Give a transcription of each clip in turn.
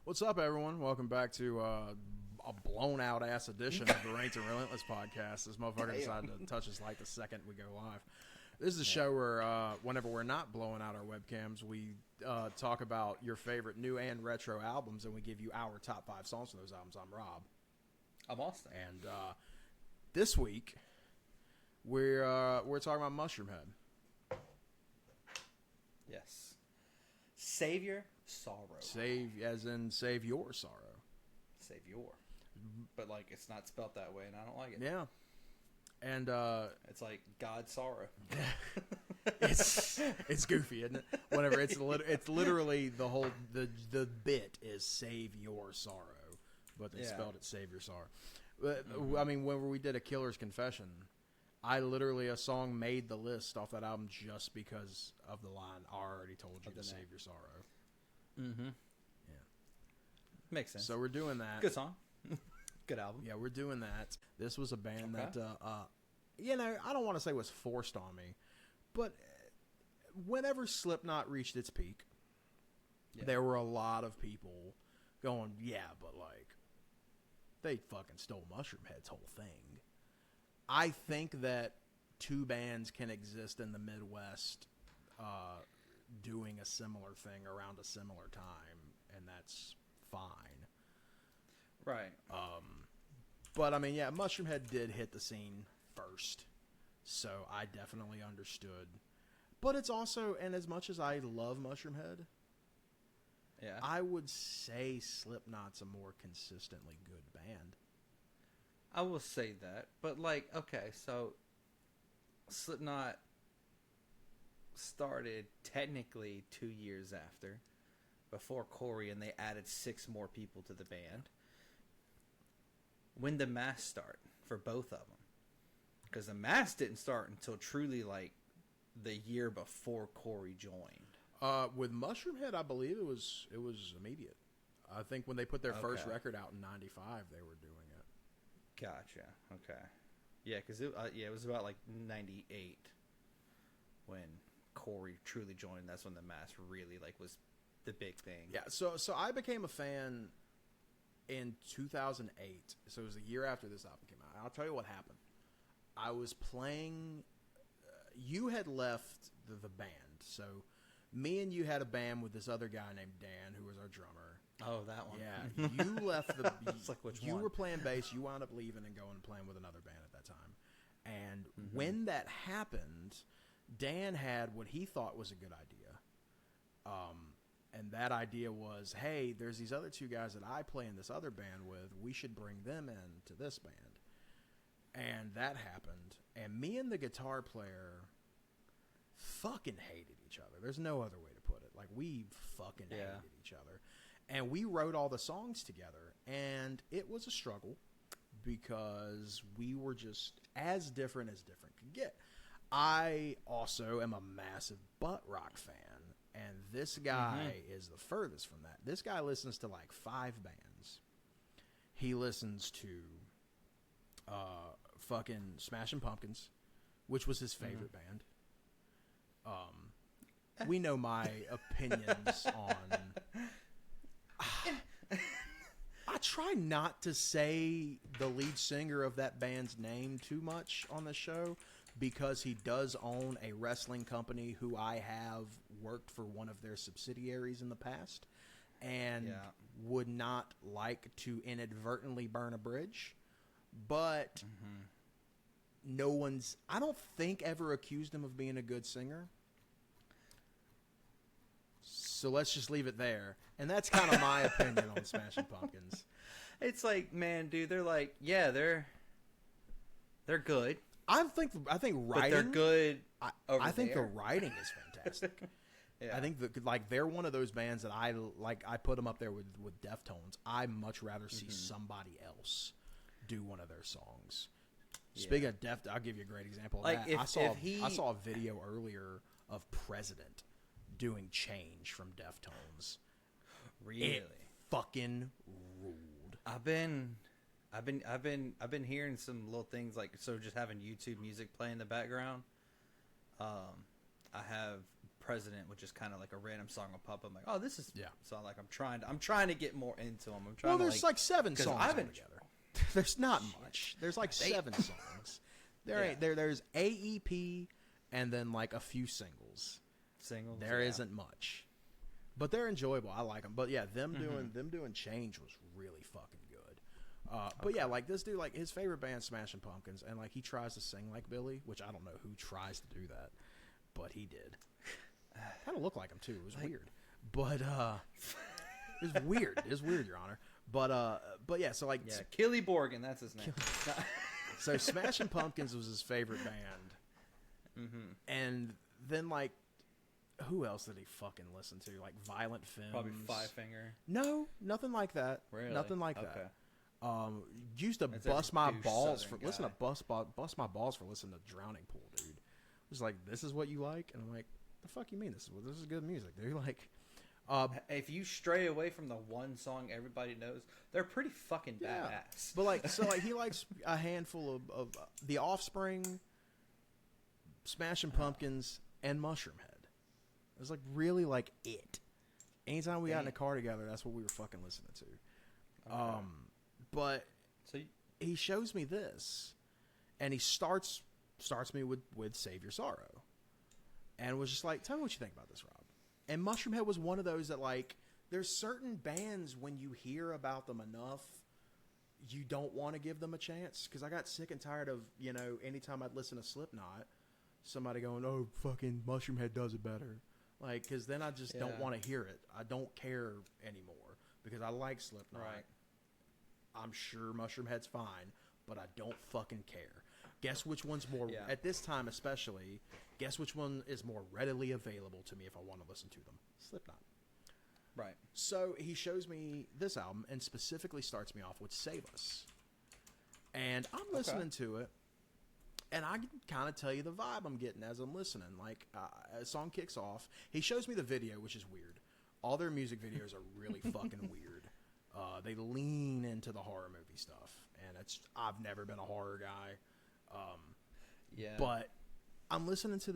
What's up, everyone? Welcome back to a blown-out ass edition of the Ranked and Relentless podcast. This motherfucker decided to touch us like the second we go live. This is a show where, whenever we're not blowing out our webcams, we talk about your favorite new and retro albums, and we give you our top 5 songs from those albums. I'm Rob. I'm Austin. And this week, we're talking about Mushroomhead. Yes. Savior Sorrow. Save, as in save your sorrow. Savior. But, like, it's not spelt that way, and I don't like it. Yeah. And it's like God's sorrow. it's goofy, isn't it? Whenever it's literally the whole the bit is save your sorrow, but they spelled it save your sorrow. But, I mean, when we did A Killer's Confession, a song made the list off that album just because of the line, I already told you to save your sorrow. Mm-hmm. Yeah. Makes sense. So we're doing that. Good song. Good album. Yeah, we're doing that. This was a band that, I don't want to say was forced on me, but whenever Slipknot reached its peak, there were a lot of people going, yeah, but like, they fucking stole Mushroomhead's whole thing. I think that two bands can exist in the Midwest doing a similar thing around a similar time, and that's fine. Right. But, I mean, yeah, Mushroomhead did hit the scene first, so I definitely understood. But it's also, and as much as I love Mushroomhead, I would say Slipknot's a more consistently good band. I will say that. But, like, okay, so Slipknot started technically 2 years after, before Corey, and they added 6 more people to the band. When did Mass start for both of them? Because the Mass didn't start until truly like the year before Corey joined. With Mushroomhead, I believe it was immediate. I think when they put their first record out in '95, they were doing it. Gotcha. Okay. Yeah, because it was about like '98 when Corey truly joined. That's when the Mass really like was the big thing. Yeah. So I became a fan in 2008, so it was the year after this album came out. I'll tell you what happened. I was playing... you had left the band, so me and you had a band with this other guy named Dan, who was our drummer. Oh, that one. Yeah, you left the... It's like, which you one? were playing bass, you wound up leaving and going and playing with another band at that time. And when that happened, Dan had what he thought was a good idea. And that idea was, hey, there's these other 2 guys that I play in this other band with. We should bring them in to this band. And that happened. And me and the guitar player fucking hated each other. There's no other way to put it. Like, we fucking hated each other. And we wrote all the songs together. And it was a struggle because we were just as different could get. I also am a massive butt rock fan. And this guy is the furthest from that. This guy listens to like 5 bands. He listens to fucking Smashing Pumpkins, which was his favorite band. We know my opinions on... I try not to say the lead singer of that band's name too much on the show because he does own a wrestling company who I have worked for one of their subsidiaries in the past and would not like to inadvertently burn a bridge. But no one's, I don't think, ever accused him of being a good singer. So let's just leave it there. And that's kind of my opinion on Smashing Pumpkins. It's like, man, dude, they're like, they're good. I think writing, but they're good. I think the writing is fantastic. I think they're one of those bands that I put them up there with Deftones. I much rather see somebody else do one of their songs. Speaking of Deftones, I'll give you a great example of that. I saw a video earlier of President doing Change from Deftones. Really? It fucking ruled. I've been hearing some little things like, so just having YouTube music play in the background. I have President, which is kind of like a random song will pop up. I'm like, oh, this is Yeah. So like I'm trying to get more into them. I'm trying Well, to there's like 7 songs I've been altogether. There's not much. There's like 7 songs. There's AEP and then like a few singles. There isn't much, but they're enjoyable. I like them. But yeah, them doing Change was really fucking good. But yeah, like this dude, like his favorite band, Smashing Pumpkins, and like he tries to sing like Billy, which I don't know who tries to do that, but he did. Kind of looked like him too. It was weird, but it was weird. It was weird, Your Honor. But yeah, so like Killy Borgen, that's his name. So Smashing Pumpkins was his favorite band, and then like who else did he fucking listen to? Like Violent Femmes, Probably Five Finger. No, nothing like that. Really? Nothing like Okay. that. Used to That's bust every my douche balls Southern for listen guy. to bust my balls for listening to Drowning Pool, dude. It was like, this is what you like, and I'm like, the fuck you mean this is good music, dude? Like, If you stray away from the one song everybody knows, they're pretty fucking badass. but like, so like he likes a handful of The Offspring, Smashing Pumpkins, and Mushroomhead. It was like really like it. Anytime we got in the car together, that's what we were fucking listening to. Okay. But So he shows me this, and he starts me with Save Your Sorrow, and was just like, tell me what you think about this, Rob. And Mushroomhead was one of those that, like, there's certain bands when you hear about them enough, you don't want to give them a chance. Because I got sick and tired of, anytime I'd listen to Slipknot, somebody going, oh, fucking Mushroomhead does it better. Like, because then I just don't want to hear it. I don't care anymore because I like Slipknot. Right. I'm sure Mushroomhead's fine, but I don't fucking care. Guess which one's more, at this time especially, guess which one is more readily available to me if I want to listen to them? Slipknot. Right. So he shows me this album and specifically starts me off with Save Us. And I'm listening to it, and I can kind of tell you the vibe I'm getting as I'm listening. Like, a song kicks off. He shows me the video, which is weird. All their music videos are really fucking weird. They lean into the horror movie stuff, and I've never been a horror guy. But I'm listening to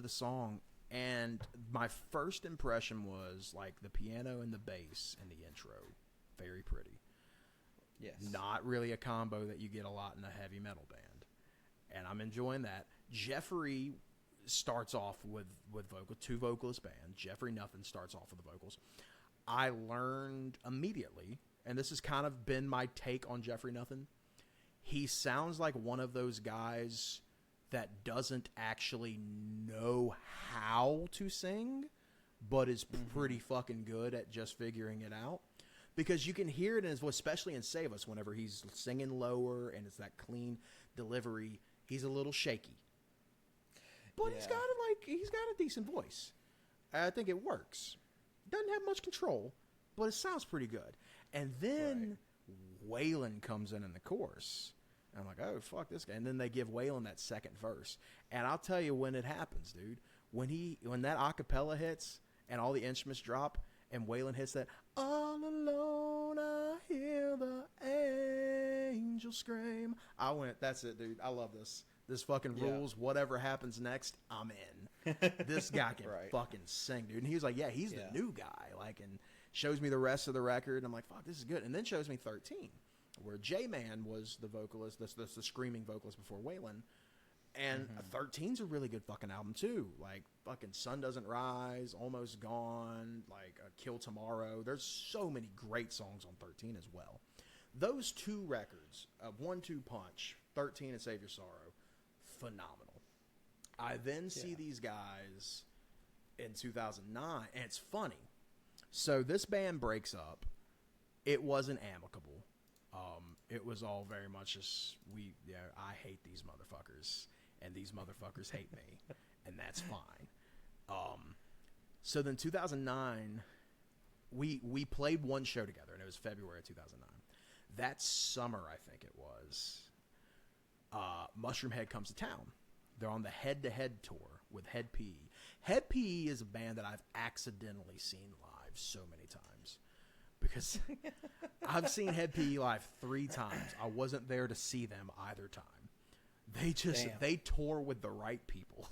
the song, and my first impression was like the piano and the bass in the intro, very pretty. Yes. Not really a combo that you get a lot in a heavy metal band, and I'm enjoying that. Jeffrey starts off with two vocalist band. Jeffrey Nothing starts off with the vocals. I learned immediately, and this has kind of been my take on Jeffrey Nothing. He sounds like one of those guys that doesn't actually know how to sing, but is pretty fucking good at just figuring it out. Because you can hear it in his voice, especially in Save Us, whenever he's singing lower and it's that clean delivery, he's a little shaky. But he's got a decent voice. I think it works. Doesn't have much control, but it sounds pretty good. And then Waylon comes in the chorus. And I'm like, oh, fuck this guy. And then they give Waylon that second verse. And I'll tell you when it happens, dude. When that acapella hits and all the instruments drop and Waylon hits that, all alone I hear the angel scream. I went, that's it, dude. I love this. This fucking rules. Whatever happens next, I'm in. This guy can fucking sing, dude. And he was like, yeah, he's the new guy. Like, and shows me the rest of the record. And I'm like, fuck, this is good. And then shows me 13, where J-Man was the vocalist, that's the screaming vocalist before Waylon. And 13's a really good fucking album, too. Like, fucking Sun Doesn't Rise, Almost Gone, like Kill Tomorrow. There's so many great songs on 13 as well. Those two records, 1-2 Punch, 13 and Save Your Sorrow, phenomenal. I then see these guys in 2009, and it's funny. So this band breaks up. It wasn't amicable. It was all very much just, I hate these motherfuckers, and these motherfuckers hate me, and that's fine. So then 2009, we played one show together, and it was February of 2009. That summer, I think it was, Mushroomhead comes to town. They're on the head-to-head tour with Head PE. Head PE is a band that I've accidentally seen live so many times. Because I've seen Head PE live 3 times. I wasn't there to see them either time. They tour with the right people.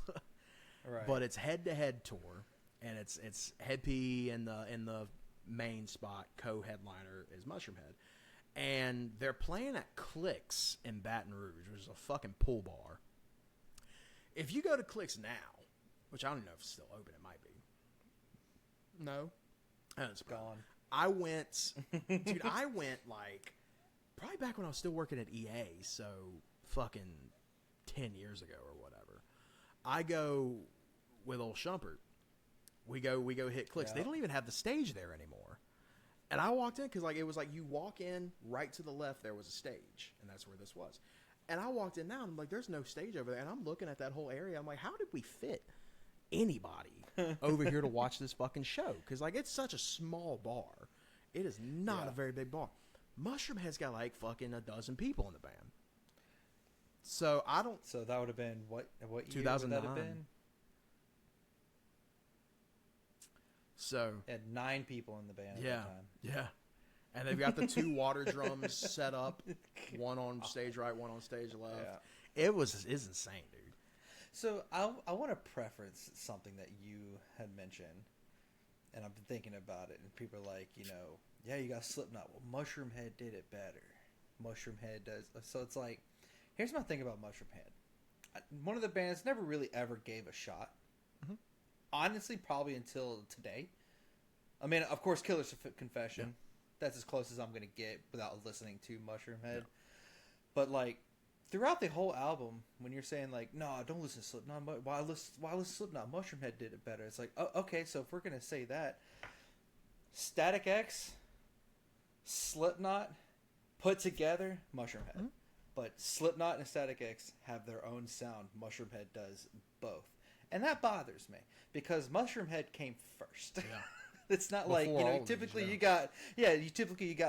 Right. But it's head-to-head tour. and it's Head P in the main spot. Co-headliner is Mushroomhead, and they're playing at Clicks in Baton Rouge, which is a fucking pool bar. If you go to Clicks now, which I don't know if it's still open, it might be. No, it's Gone. I went, dude. I went like probably back when I was still working at EA, so fucking 10 years ago or whatever. I go with old Shumpert. We go hit Clicks. Yeah. They don't even have the stage there anymore. And I walked in because like it was like you walk in right to the left, there was a stage, and that's where this was. And I walked in now, and I'm like, there's no stage over there. And I'm looking at that whole area. I'm like, how did we fit anybody over here to watch this fucking show? Because like it's such a small bar. It is not a very big bar. Mushroomhead's got like fucking a dozen people in the band. So I don't. So that would have been what year 2009. would that have been? So Had 9 people in the band at that time. Yeah. And they've got the 2 water drums set up, one on stage right, one on stage left. Yeah. It's insane, dude. So I want to preference something that you had mentioned, and I've been thinking about it, and people are like, yeah, you got Slipknot. Well, Mushroomhead did it better. Mushroomhead does. So it's like, here's my thing about Mushroomhead. One of the bands never really ever gave a shot. Mm-hmm. Honestly, probably until today. I mean, of course, Killer's Confession. Yeah. That's as close as I'm going to get without listening to Mushroomhead. Yeah. But, like, throughout the whole album, when you're saying, like, no, don't listen to Slipknot. Why listen to Slipknot? Mushroomhead did it better. It's like, oh, okay, so if we're going to say that, Static X, Slipknot, put together, Mushroomhead. Mm-hmm. But Slipknot and Static X have their own sound. Mushroomhead does both. And that bothers me because Mushroomhead came first. Yeah. It's not like, typically you got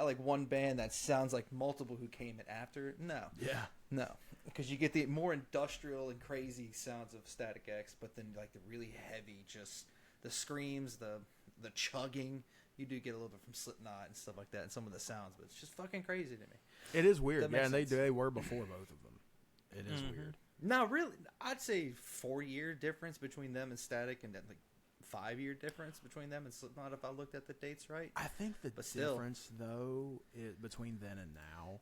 like one band that sounds like multiple who came in after. No. Yeah. No. Because you get the more industrial and crazy sounds of Static X, but then like the really heavy, just the screams, the chugging, you do get a little bit from Slipknot and stuff like that and some of the sounds, but it's just fucking crazy to me. It is weird. Yeah, and they were before both of them. It is weird. No, really, I'd say 4-year difference between them and Static, and then like 5-year difference between them and Slipknot if I looked at the dates right. I think the difference, though, is between then and now,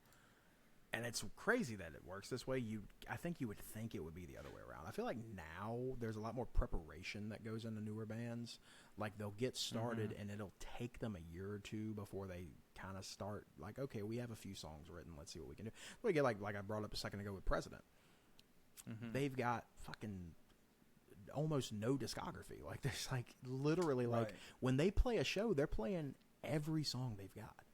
and it's crazy that it works this way. I think you would think it would be the other way around. I feel like now there's a lot more preparation that goes into newer bands. Like, they'll get started, and it'll take them a year or two before they kind of start, like, okay, we have a few songs written. Let's see what we can do. We get, like I brought up a second ago with President. Mm-hmm. They've got fucking almost no discography. Like, there's like literally like when they play a show, they're playing every song they've got.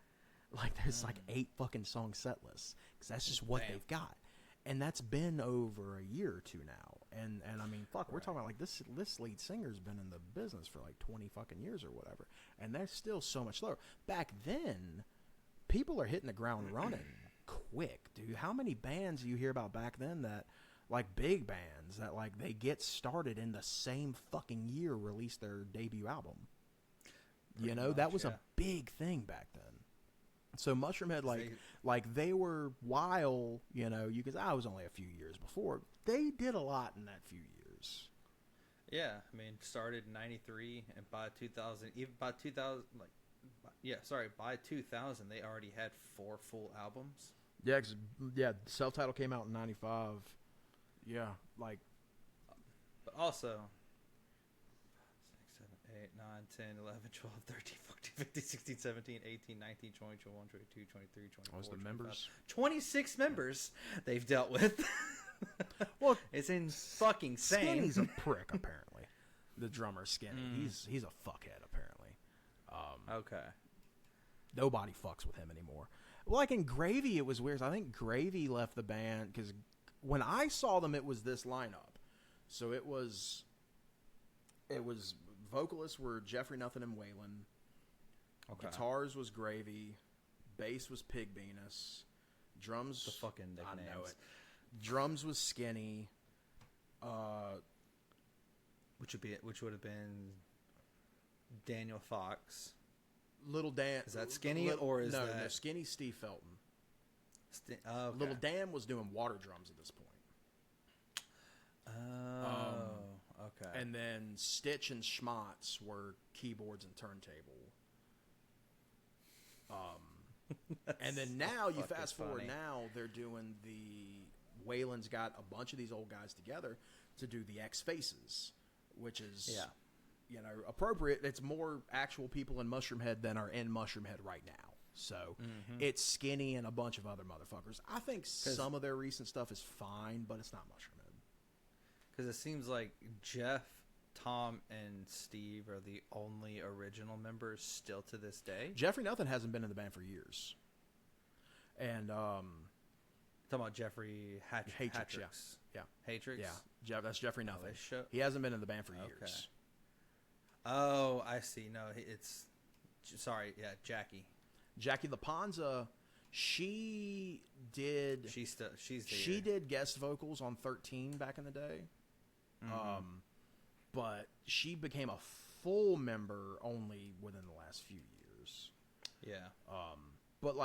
Like, there's like 8 fucking song set lists because that's just what they've got, and that's been over a year or 2 now. And I mean, fuck, we're talking about like this lead singer's been in the business for like 20 fucking years or whatever, and they're still so much slower. Back then, people are hitting the ground running quick, dude. How many bands do you hear about back then that? Like big bands that like they get started in the same fucking year release their debut album. Pretty much, that was a big thing back then. So Mushroomhead, like they were while, you could say I was only a few years before. They did a lot in that few years. Yeah, I mean, started in '93 and by 2000, even by 2000, by 2000 they already had 4 full albums. Yeah, self-titled came out in '95. Yeah, like... But also... 6, 7, 8, 9, 10, 11, 12, 13, 14, 15, 16, 17, 18, 19, 20, 21, 22, 23, 24, the 25, members? 26 members they've dealt with. Well, it's in fucking insane. Skinny's a prick, apparently. The drummer, Skinny. He's a fuckhead, apparently. Okay. Nobody fucks with him anymore. Well, like in Gravy, it was weird. I think Gravy left the band because... When I saw them, it was this lineup. So it was vocalists were Jeffrey Nothing and Waylon. Okay. Guitars was Gravy. Bass was Pig Venus. Drums. The fucking nicknames. I know it. Drums was Skinny. Which would have been Daniel Fox. Little Dan. Is that Skinny or is that no? Skinny Steve Felton. Okay. Little Dan was doing water drums at this point. Okay. And then Stitch and Schmatz were keyboards and turntable. And then now you fast forward. Now they're doing Waylon's got a bunch of these old guys together to do the X Faces, which is appropriate. It's more actual people in Mushroomhead than are in Mushroomhead right now. So it's Skinny and a bunch of other motherfuckers. I think some of their recent stuff is fine, but it's not Mushroomhead. Because it seems like Jeff, Tom, and Steve are the only original members still to this day. Jeffrey Nothing hasn't been in the band for years. And talking about Jeffrey Hatrix, yeah. Hatrix? Yeah, that's Jeffrey Nothing. He hasn't been in the band for years. Oh, I see. No, it's... Sorry, yeah, Jackie. Jackie LaPonza, she did guest vocals on 13 back in the day. But she became a full member only within the last few years. Yeah. But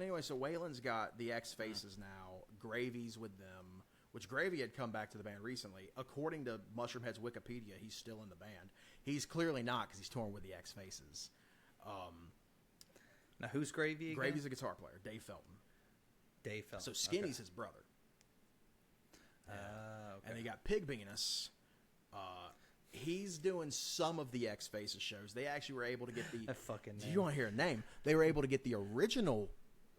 anyway, so Waylon's got the X Faces now. Gravy's with them, which Gravy had come back to the band recently. According to Mushroomhead's Wikipedia, he's still in the band. He's clearly not because he's touring with the X Faces. Now, who's Gravy again? Gravy's a guitar player, Dave Felton. So Skinny's his brother. Okay. And they got Pig Venus. He's doing some of the X Faces shows. They actually were able to get the... That fucking name. You want to hear a name? They were able to get the original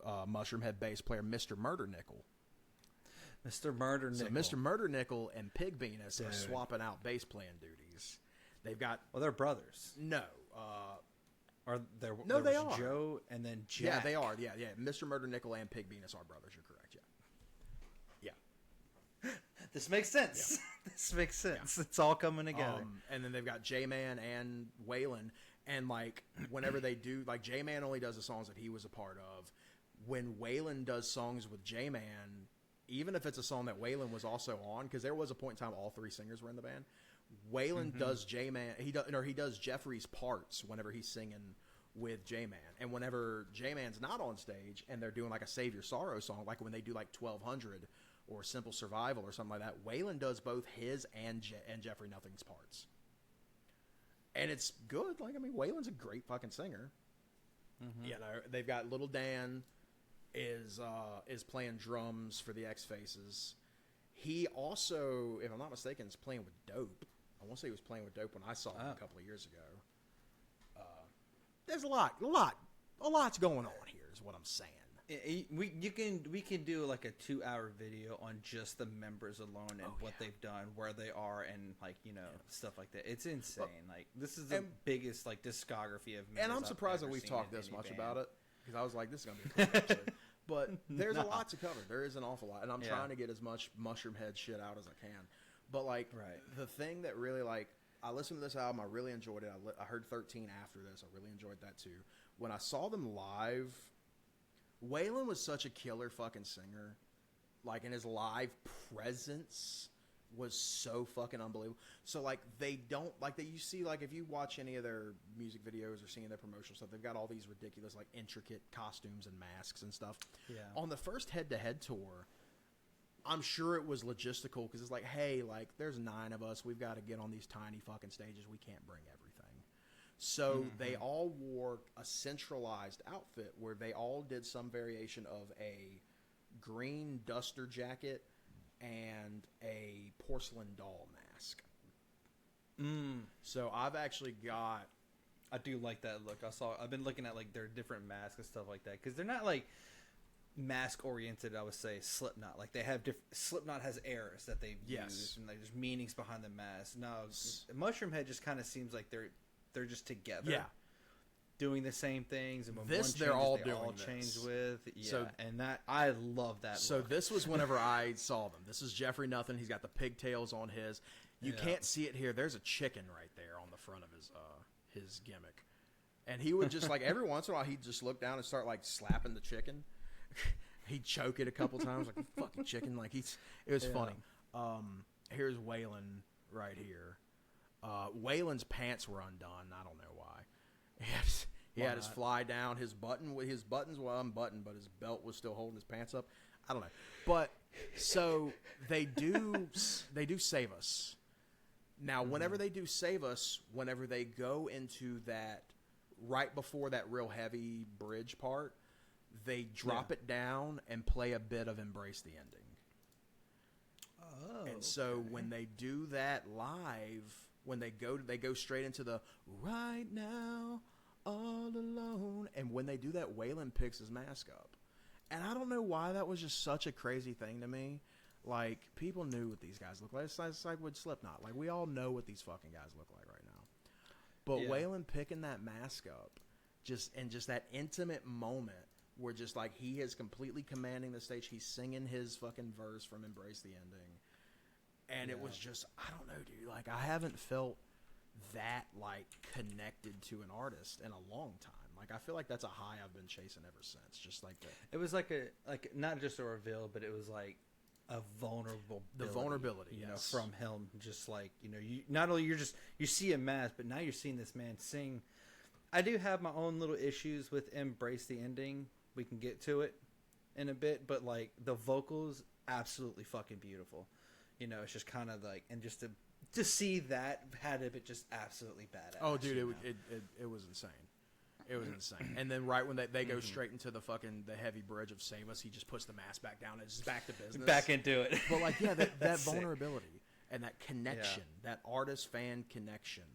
Mushroomhead bass player, Mr. Murder Nickel. Mr. Murder Nickel. So Mr. Murder Nickel and Pig Venus are swapping out bass playing duties. They've got... Well, they're brothers. No. There they was are. Joe and then Jack. Yeah, they are. Yeah. Mr. Murder Nickel and Pig Venus are brothers. You're correct. Yeah. This makes sense. Yeah. This makes sense. Yeah. It's all coming together. And then they've got J-Man and Waylon. And, like, whenever they do... Like, J-Man only does the songs that he was a part of. When Waylon does songs with J-Man, even if it's a song that Waylon was also on, because there was a point in time all three singers were in the band, Waylon does J-Man... He does Jeffrey's parts whenever he's singing with J-Man. And whenever J-Man's not on stage and they're doing, like, a Save Your Sorrow song, like when they do, like, 1200... or Simple Survival or something like that, Waylon does both his and Jeffrey Nothing's parts. And it's good. Like, I mean, Waylon's a great fucking singer. You know, they've got Little Dan is playing drums for the X Faces. He also, if I'm not mistaken, is playing with Dope. I want to say he was playing with Dope when I saw him a couple of years ago. There's a lot's going on here is what I'm saying. We can do like a 2-hour video on just the members alone and what they've done, where they are, and like stuff like that. It's insane. Like this is the biggest like discography of members. And I'm surprised that we've talked this much about it because I was like, this is gonna be a quick episode. But there's a lot to cover. There is an awful lot, and I'm trying to get as much Mushroomhead shit out as I can. But like the thing that really like I listened to this album, I really enjoyed it. I heard 13 after this. I really enjoyed that too. When I saw them live. Waylon was such a killer fucking singer. Like, and his live presence was so fucking unbelievable. So, like, they don't, like, you see, like, if you watch any of their music videos or seeing their promotional stuff, they've got all these ridiculous, like, intricate costumes and masks and stuff. Yeah. On the first head-to-head tour, I'm sure it was logistical because it's like, hey, like, there's 9 of us. We've got to get on these tiny fucking stages. We can't bring everything. So they all wore a centralized outfit where they all did some variation of a green duster jacket and a porcelain doll mask. So I've actually got... I do like that look. I've been looking at like their different masks and stuff like that because they're not like mask oriented. I would say Slipknot. Like they have Slipknot has eras that they've used and like there's meanings behind the mask. No, Mushroomhead just kind of seems like they're just together, doing the same things. And when one changes, they're all change with. Yeah, so, and that I love that. So look. This was whenever I saw them. This is Jeffrey Nothing. He's got the pigtails on his. You can't see it here. There's a chicken right there on the front of his gimmick, and he would just like every once in a while he'd just look down and start like slapping the chicken. He'd choke it a couple times, like fucking chicken. Like it was funny. Here's Waylon right here. Waylon's pants were undone. I don't know why. He had his fly down. His buttons were unbuttoned, but his belt was still holding his pants up. I don't know. But so they do Save Us. Now, whenever they do Save Us, whenever they go into that, right before that real heavy bridge part, they drop it down and play a bit of Embrace the Ending. Oh. And so when they do that live, when they go straight into the right now, all alone. And when they do that, Waylon picks his mask up. And I don't know why that was just such a crazy thing to me. Like, people knew what these guys look like. It's like with Slipknot. Like, we all know what these fucking guys look like right now. But Waylon picking that mask up, just that intimate moment where just like he is completely commanding the stage. He's singing his fucking verse from Embrace the Ending. And it was just, I don't know, dude. Like, I haven't felt that, like, connected to an artist in a long time. Like, I feel like that's a high I've been chasing ever since. Just like that. It was like not just a reveal, but it was like a vulnerability. The vulnerability, you know, from him. Just like, you know, you not only you see a mask, but now you're seeing this man sing. I do have my own little issues with Embrace the Ending. We can get to it in a bit, but like the vocals, absolutely fucking beautiful. You know, it's just kind of like, and just to see that had it just absolutely badass. Oh, dude, it was insane. It was insane. And then right when they go straight into the heavy bridge of Save Us, he just puts the mask back down and it's just back to business. Back into it. But like, yeah, that vulnerability and that connection, that artist-fan connection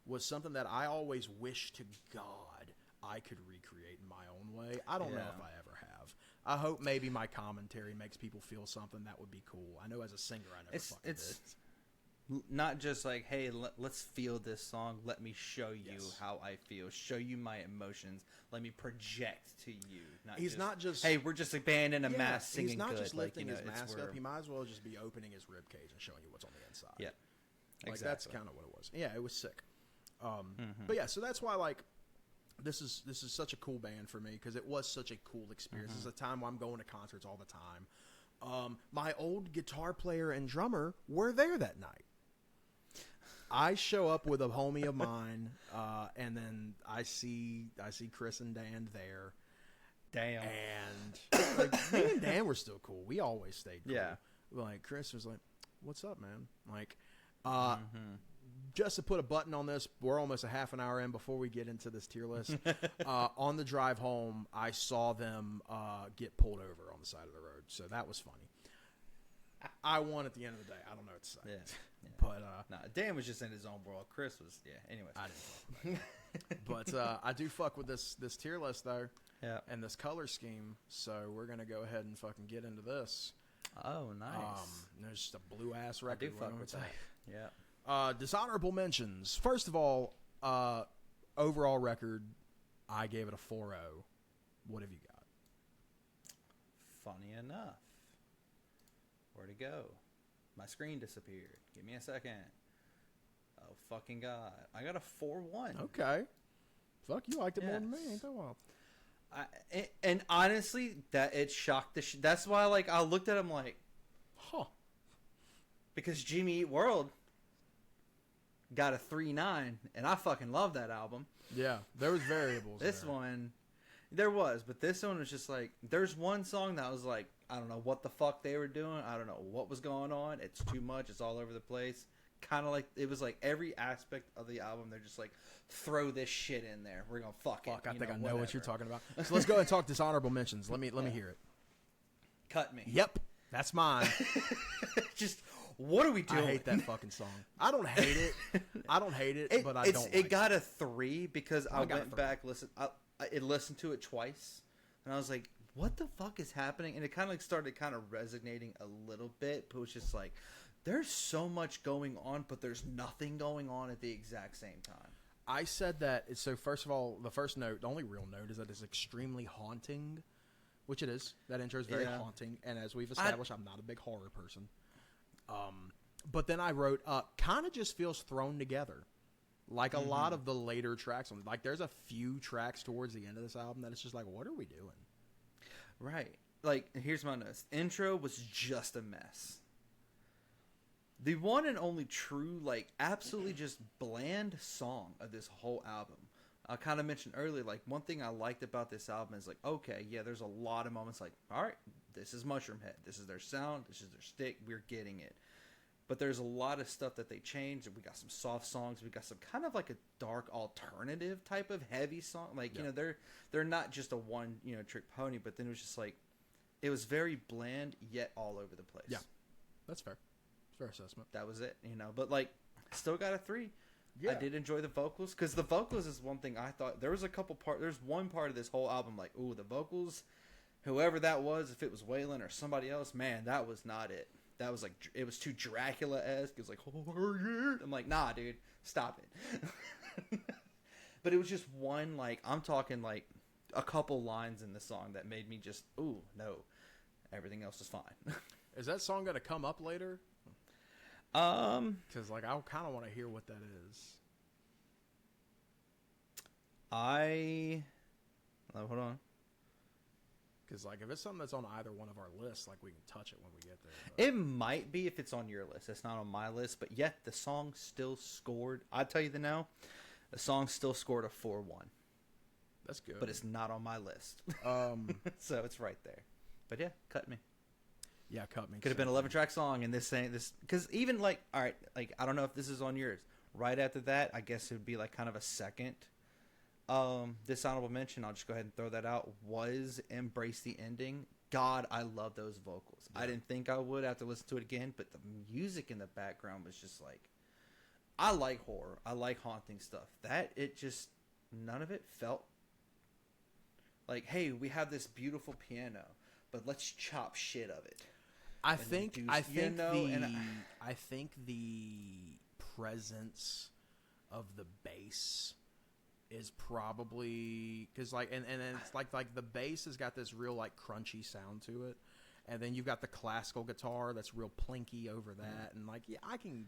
was something that I always wished to God I could recreate in my own way. I don't know if I ever have. I hope maybe my commentary makes people feel something that would be cool. I know as a singer I never fucking did. Not just like, hey, let's feel this song. Let me show you how I feel. Show you my emotions. Let me project to you. He's not just, hey, we're just a band in a mask singing he's not good. just lifting like, you know, his mask up. He might as well just be opening his rib cage and showing you what's on the inside. Yeah, like that's kind of what it was. Yeah, it was sick. But yeah, so that's why like this is such a cool band for me because it was such a cool experience. It's a time where I'm going to concerts all the time. My old guitar player and drummer were there that night. I show up with a homie of mine, and then I see Chris and Dan there. Damn. And like, me and Dan were still cool. We always stayed cool. Yeah. Like Chris was like, "What's up, man?" Like, just to put a button on this, we're almost a half an hour in before we get into this tier list. On the drive home, I saw them get pulled over on the side of the road, so that was funny. I won at the end of the day. I don't know what to say. Yeah. But Dan was just in his own world. Chris was anyways. I didn't fuck with that. But I do fuck with this tier list though. Yeah. And this color scheme. So we're gonna go ahead and fucking get into this. Oh, nice. There's just a blue ass record. I do fuck with that. Yeah. Dishonorable mentions. First of all, overall record, I gave it a 4.0. What have you got? Funny enough. Where'd it go? My screen disappeared. Give me a second. Oh, fucking God. I got a 4.1. Okay. Fuck, you liked it more than me. Ain't that wild? And honestly, that it shocked the shit. That's why, like, I looked at him like, huh. Because Jimmy Eat World got a 3.9, and I fucking love that album. Yeah, there was variables. This one, there was, but this one was just like, there's one song that was like, I don't know what the fuck they were doing. I don't know what was going on. It's too much. It's all over the place. Kind of like, it was like every aspect of the album, they're just like, throw this shit in there. We're going to fuck it. I think I know what you're talking about. So let's go and talk dishonorable mentions. Let me hear it. Cut Me. Yep, that's mine. Just, what are we doing? I hate that fucking song. I don't hate it. But I don't like it. got a 3 because I went back, listened to it twice, and I was like, what the fuck is happening? And it kind of like started kind of resonating a little bit, but it was just like, there's so much going on, but there's nothing going on at the exact same time. I said that, so first of all, the only real note is that it's extremely haunting, which it is. That intro is very haunting, and as we've established, I'm not a big horror person. But then I wrote, kind of just feels thrown together. Like a lot of the later tracks. Like there's a few tracks towards the end of this album that it's just like, what are we doing? Right. Like, here's my notes. Intro was just a mess. The one and only true, like, absolutely just bland song of this whole album. I kind of mentioned earlier, like, one thing I liked about this album is, like, okay, yeah, there's a lot of moments like, all right, this is Mushroomhead. This is their sound. This is their stick. We're getting it. But there's a lot of stuff that they changed. We got some soft songs. We got some kind of like a dark alternative type of heavy song. Like, you know, they're not just a one, you know, trick pony, but then it was just like, it was very bland yet all over the place. Yeah, that's fair. Fair assessment. That was it, you know. But like, still got a 3. Yeah. I did enjoy the vocals, because the vocals is one thing I thought. There's one part of this whole album like, ooh, the vocals, whoever that was, if it was Waylon or somebody else, man, that was not it. That was like, it was too Dracula-esque. It was like, oh, yeah. I'm like, nah, dude, stop it. But it was just one, like, I'm talking like a couple lines in the song that made me just, ooh, no, everything else is fine. Is that song going to come up later? Because like I kind of want to hear what that is. Hold on. Because like if it's something that's on either one of our lists, like we can touch it when we get there. But. It might be if it's on your list. It's not on my list, but yet the song still scored. I'll tell you now, the song still scored a 4-1. That's good. But it's not on my list. So it's right there. But yeah, cut me. Yeah, cut me. Could have been an 11-track song, and this ain't this. Because even like, all right, like I don't know if this is on yours. Right after that, I guess it would be like kind of a second. This honorable mention, I'll just go ahead and throw that out, was Embrace the Ending. God, I love those vocals. Yeah. I didn't think I would after listening to it again, but the music in the background was just like, I like horror. I like haunting stuff. None of it felt like, hey, we have this beautiful piano, but let's chop shit of it. I think the presence of the bass is probably because like and it's like the bass has got this real like crunchy sound to it, and then you've got the classical guitar that's real plinky over that, and like yeah, I can.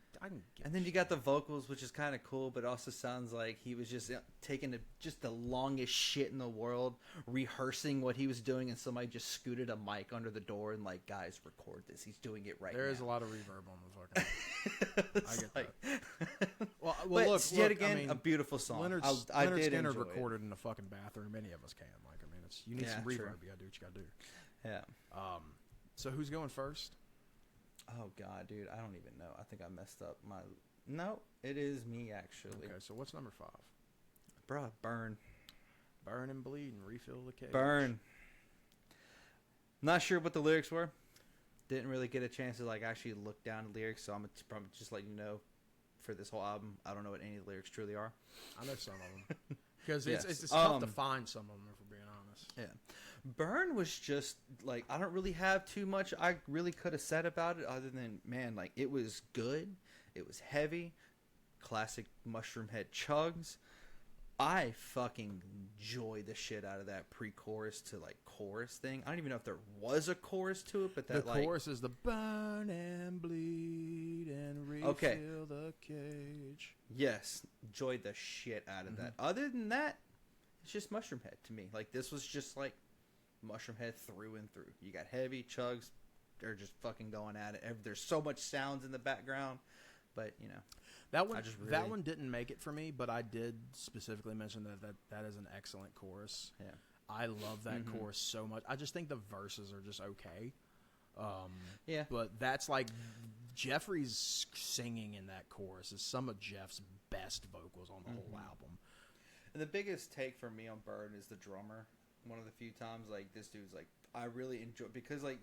And then you got the vocals, which is kind of cool, but also sounds like he was just taking just the longest shit in the world, rehearsing what he was doing, and somebody just scooted a mic under the door and like, guys, record this. He's doing it right now. There is a lot of reverb on the fucking. I get that. Well, look, yet again, I mean, a beautiful song. Leonard Skinner recorded in the fucking bathroom. Any of us can. Like, I mean, you need some reverb. True. You gotta do what you gotta do. Yeah. So who's going first? Oh God, dude, I don't even know. I think I messed up my. No, it is me actually. Okay, so what's number 5? Bruh, Burn. Burn and bleed and refill the cage. Burn. Not sure what the lyrics were. Didn't really get a chance to like actually look down the lyrics, so I'm probably just letting you know. For this whole album, I don't know what any of the lyrics truly are. I know some of them because it's tough to find some of them, if we're being honest. Yeah, Burn was just like, I don't really have too much I really could have said about it other than, man, like it was good, it was heavy, classic Mushroomhead chugs. I fucking enjoyed the shit out of that pre-chorus to like chorus thing. I don't even know if there was a chorus to it, but that the chorus is the burn and bleed and refill the cage. Yes, enjoyed the shit out of that. Other than that, it's just Mushroomhead to me. Like this was just like Mushroomhead through and through. You got heavy chugs, they're just fucking going at it. There's so much sounds in the background, but you know. That one didn't make it for me, but I did specifically mention that is an excellent chorus. Yeah, I love that chorus so much. I just think the verses are just okay. Yeah, but that's like Jeffrey's singing in that chorus is some of Jeff's best vocals on the whole album. And the biggest take for me on Burn is the drummer. One of the few times like this dude's like, I really enjoy, because like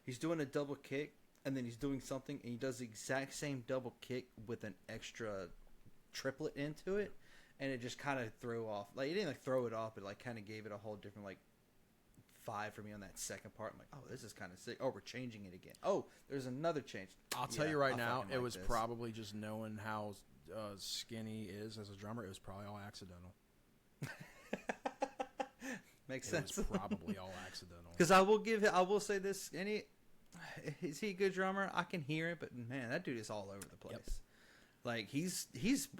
he's doing a double kick. And then he's doing something, and he does the exact same double kick with an extra triplet into it, and it just kind of threw off. Like, it didn't like throw it off, but like kind of gave it a whole different like 5 for me on that second part. I'm like, oh, this is kind of sick. Oh, we're changing it again. Oh, there's another change. I'll tell you right now, it was probably just knowing how Skinny is as a drummer. It was probably all accidental. Makes sense. It was probably all accidental. Because I will say this, is he a good drummer? I can hear it, but man, that dude is all over the place. Yep. Like he's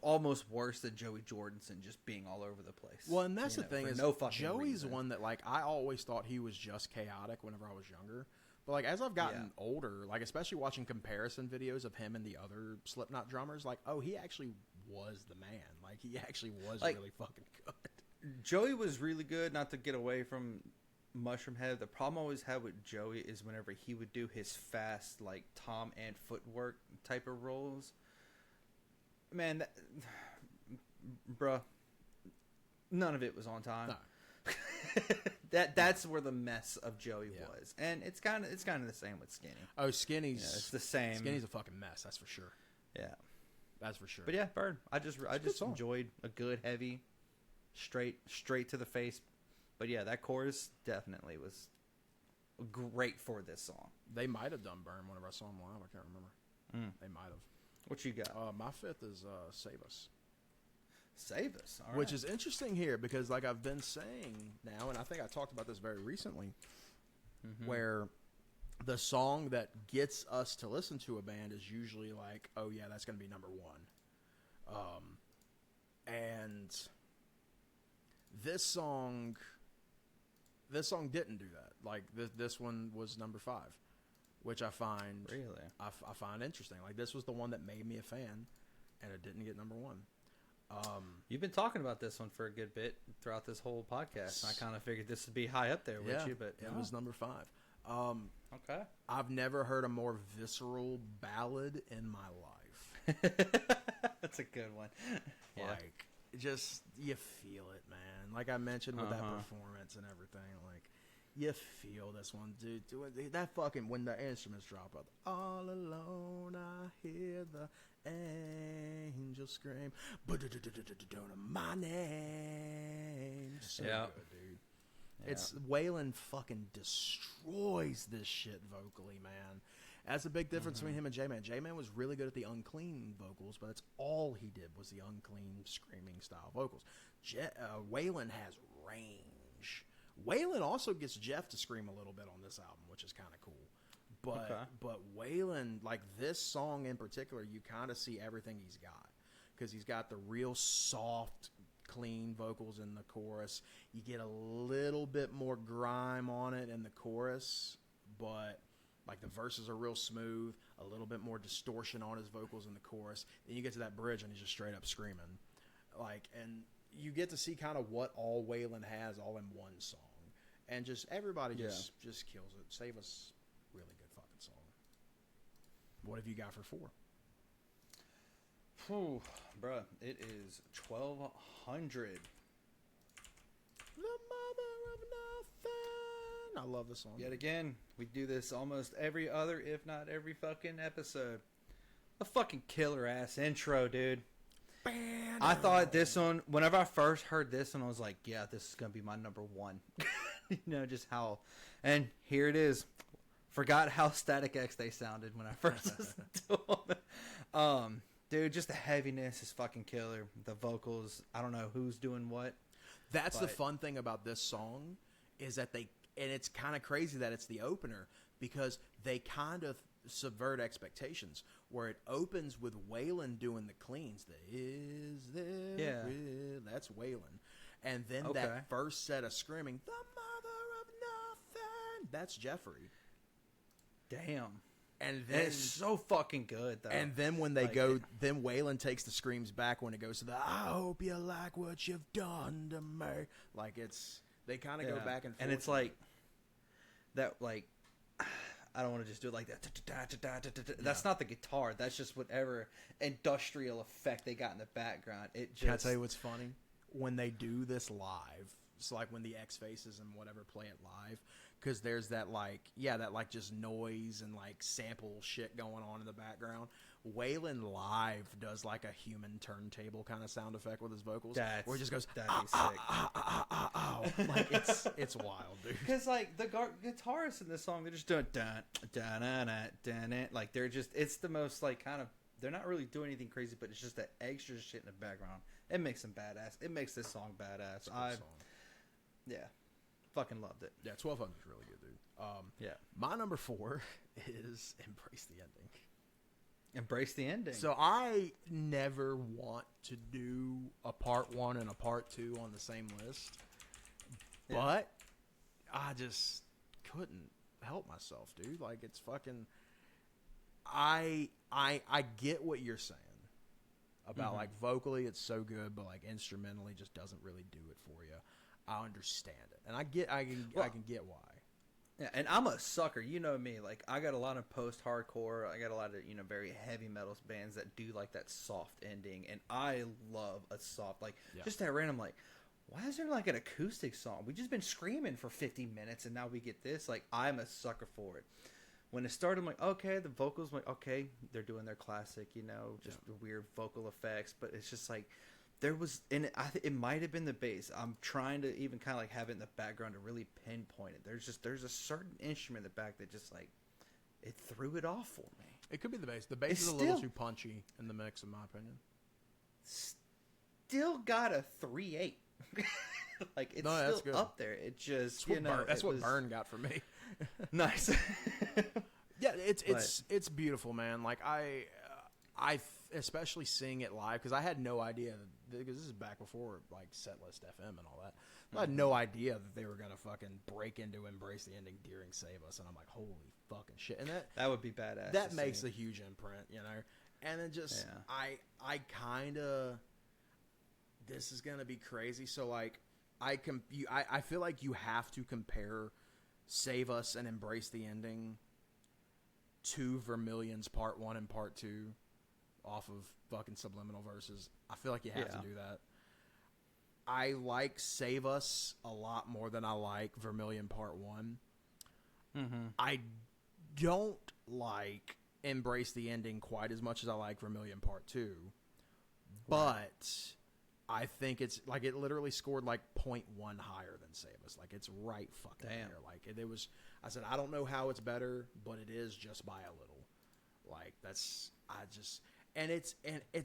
almost worse than Joey Jordison, just being all over the place. Well, and that's the thing is, Joey's reason. One that like I always thought he was just chaotic whenever I was younger. But like as I've gotten older, like especially watching comparison videos of him and the other Slipknot drummers, like he actually was the man. Like he actually was like, really fucking good. Joey was really good. Not to get away from Mushroomhead. The problem I always had with Joey is whenever he would do his fast, like Tom and footwork type of rolls. Man, bruh, none of it was on time. No. That's where the mess of Joey was, and it's kind of the same with Skinny. Oh, Skinny's it's the same. Skinny's a fucking mess. That's for sure. Yeah, that's for sure. But yeah, Bird. I just enjoyed a good heavy, straight to the face. But yeah, that chorus definitely was great for this song. They might have done Burn whenever I saw them live. I can't remember. They might have. What you got? My fifth is Save Us. Save Us. All Which right. is interesting here because, like I've been saying now, and I think I talked about this very recently, where the song that gets us to listen to a band is usually like, oh yeah, that's going to be number one. And this song didn't do that. Like this one was number 5, which I find I find interesting. Like this was the one that made me a fan, and it didn't get number 1. You've been talking about this one for a good bit throughout this whole podcast. And I kind of figured this would be high up there with you, but it was number 5. Okay. I've never heard a more visceral ballad in my life. That's a good one. Yeah. Like, just, you feel it, man. Like I mentioned with that performance and everything, like, you feel this one, dude. That fucking, when the instruments drop out, all alone I hear the angel scream, my name. So good, dude. Yeah. It's Waylon fucking destroys this shit vocally, man. That's a big difference between him and J-Man. J-Man was really good at the unclean vocals, but that's all he did was the unclean screaming style vocals. Waylon has range. Waylon also gets Jeff to scream a little bit on this album, which is kind of cool. But Waylon, like this song in particular, you kind of see everything he's got. Because he's got the real soft, clean vocals in the chorus. You get a little bit more grime on it in the chorus, but like the verses are real smooth, a little bit more distortion on his vocals in the chorus. Then you get to that bridge and he's just straight up screaming. Like, and you get to see kind of what all Waylon has all in one song. And just everybody just kills it. Save Us, really good fucking song. What have you got for 4? Whew, bruh, it is 1200. The mother of nothing. I love this song. Yet again, we do this almost every other, if not every fucking episode. A fucking killer ass intro, dude. I thought this one, whenever I first heard this one, I was like, yeah, this is going to be my number 1. You know, just how, and here it is. Forgot how Static X they sounded when I first listened to them. Dude, just the heaviness is fucking killer. The vocals, I don't know who's doing what. That's the fun thing about this song is that and it's kind of crazy that it's the opener because they kind of subvert expectations where it opens with Waylon doing the cleans. That's Waylon. And then that first set of screaming, the mother of nothing, that's Jeffrey. Damn. And then it's so fucking good, though. And then when they then Waylon takes the screams back when it goes to the I hope you like what you've done to me. Like they kind of go back and forth. And it's like that, like, I don't want to just do it like that. That's not the guitar. That's just whatever industrial effect they got in the background. It just. Can I tell you what's funny? When they do this live, it's like when the X Faces and whatever play it live, because there's that just noise and like sample shit going on in the background. Waylon live does like a human turntable kind of sound effect with his vocals, where it just goes like it's wild, dude. Because like the guitarists in this song, they're just doing dun dun dun dun dun. Like they're just, it's the most like kind of, they're not really doing anything crazy, but it's just that extra shit in the background. It makes them badass. It makes this song badass. Yeah, fucking loved it. Yeah, 1200 is really good, dude. Yeah, my number 4 is Embrace the Ending. Embrace the Ending. So I never want to do a part 1 and a part 2 on the same list, but I just couldn't help myself, dude. Like it's fucking. I get what you're saying about like vocally it's so good, but like instrumentally just doesn't really do it for you. I understand it, and I can get why. Yeah, and I'm a sucker. You know me. Like, I got a lot of post-hardcore. I got a lot of, very heavy metal bands that do, like, that soft ending. And I love a soft, like, just that random, like, why is there, like, an acoustic song? We just been screaming for 50 minutes, and now we get this. Like, I'm a sucker for it. When it started, I'm like, okay, the vocals, I'm like, okay, they're doing their classic, just weird vocal effects. But it's just, like, there was, and it might have been the bass. I'm trying to even kind of like have it in the background to really pinpoint it. There's a certain instrument in the back that just like it threw it off for me. It could be the bass. The bass is a little too punchy in the mix, in my opinion. Still got a 3.8. Like it's still good. Up there. It just that's what Burn got for me. Nice. Yeah, it's beautiful, man. Like I especially seeing it live, because I had no idea, because this is back before like Setlist FM and all that. I had no idea that they were gonna fucking break into Embrace the Ending during Save Us, and I'm like, holy fucking shit! And that would be badass. That makes a huge imprint, And then just I kind of, this is gonna be crazy. So like I feel like you have to compare Save Us and Embrace the Ending to Vermilion's Part 1 and Part 2 off of fucking Subliminal Verses. I feel like you have to do that. I like Save Us a lot more than I like Vermilion Part 1. Mm-hmm. I don't like Embrace the Ending quite as much as I like Vermilion Part 2. But I think it's like it literally scored like 0.1 higher than Save Us. Like it's right fucking there. Like it was. I said I don't know how it's better, but it is just by a little. Like and it's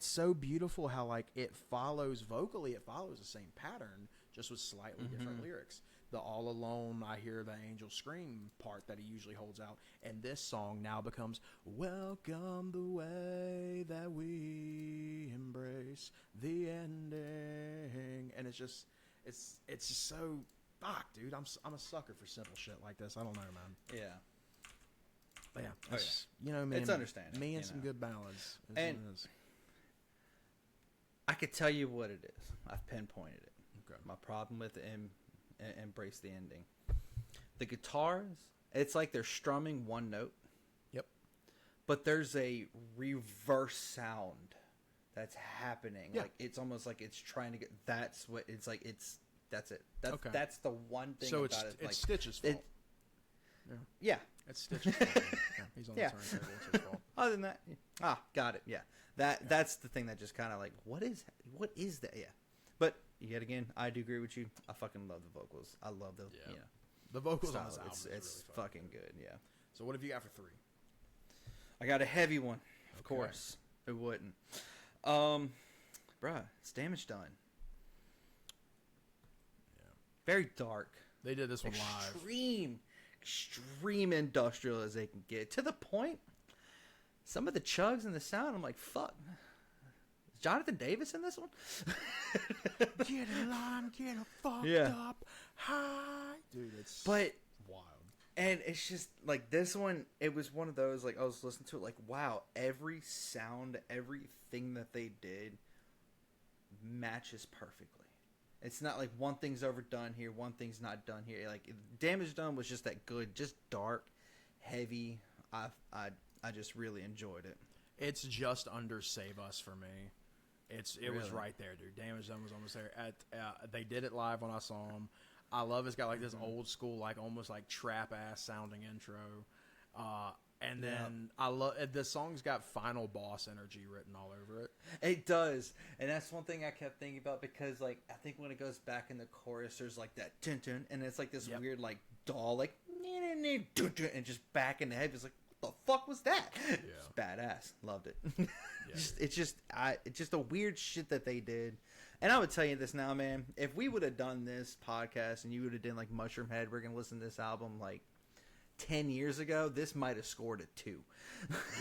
so beautiful how like it follows vocally. It follows the same pattern, just with slightly different lyrics. The All Alone, I Hear the Angel Scream part that he usually holds out, and this song now becomes Welcome the way that we embrace the ending, and it's just so dude. I'm a sucker for simple shit like this. I don't know, man. Yeah. But yeah, man, it's understandable. Me and some good ballads. And I could tell you what it is. I've pinpointed it. Okay. My problem with Embrace the Ending. The guitars, it's like they're strumming one note. Yep. But there's a reverse sound that's happening. Yeah. Like it's almost like it's trying to get. That's what it's like. That's it. That's the one thing so about it. It's Stitch's fault. Yeah. It's Stitch's fault. Yeah, he's on the turntable. It's his fault. Other than that, got it. Yeah. That's the thing that just kind of like, what is that? Yeah. But yet again, I do agree with you. I fucking love the vocals. I love the vocals style. On this album. It's really fucking good. Yeah. So what have you got for 3? I got a heavy one. Of course, it wouldn't. Bruh, it's Damage Done. Yeah. Very dark. They did this one live. Extreme industrial as they can get, to the point some of the chugs and the sound, I'm like, fuck, is Jonathan Davis in this one? Get in line, get a fucked up high, dude. It's wild. And it's just like this one, it was one of those, like I was listening to it like, wow, every sound, everything that they did matches perfectly. It's not like one thing's overdone here, one thing's not done here. Like Damage Done was just that good, just dark, heavy. I just really enjoyed it. It's just under Save Us for me. It was right there, dude. Damage Done was almost there. They did it live when I saw them. I love it's got like this old school, like almost like trap ass sounding intro. And then I love the song's got Final Boss energy written all over it. It does, and that's one thing I kept thinking about, because like I think when it goes back in the chorus, there's like that dun dun, and it's like this weird like doll like dun dun, and just back in the head, it's like, what the fuck was that? Yeah. It's badass. Loved it. It's just a weird shit that they did. And I would tell you this now, man. If we would have done this podcast and you would have done like Mushroomhead, we're gonna listen to this album like 10 years ago, this might have scored a 2.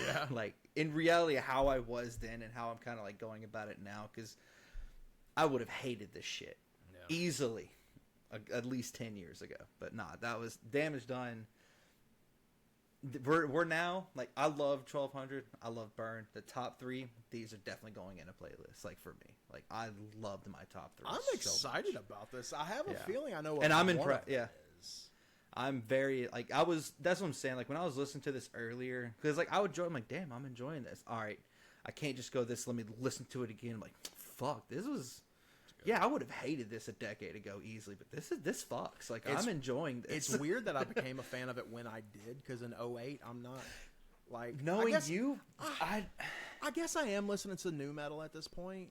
Yeah. Like in reality, how I was then and how I'm kind of like going about it now, because I would have hated this shit easily at least 10 years ago. But nah, that was Damage Done. we're now like, I love 1200, I love Burn. The top 3, these are definitely going in a playlist. Like for me, like I loved my top 3. I'm excited about this. I have a feeling I know. And I'm impressed. Yeah. I'm very like that's what I'm saying. Like when I was listening to this earlier, because like I would join. I'm like, damn, I'm enjoying this. All right, I can't just go this. Let me listen to it again. I'm like, fuck, this was. Yeah, I would have hated this a decade ago easily, but this fucks. Like I'm enjoying this. It's weird that I became a fan of it when I did, because in '08 I'm not like knowing I guess I am listening to new metal at this point,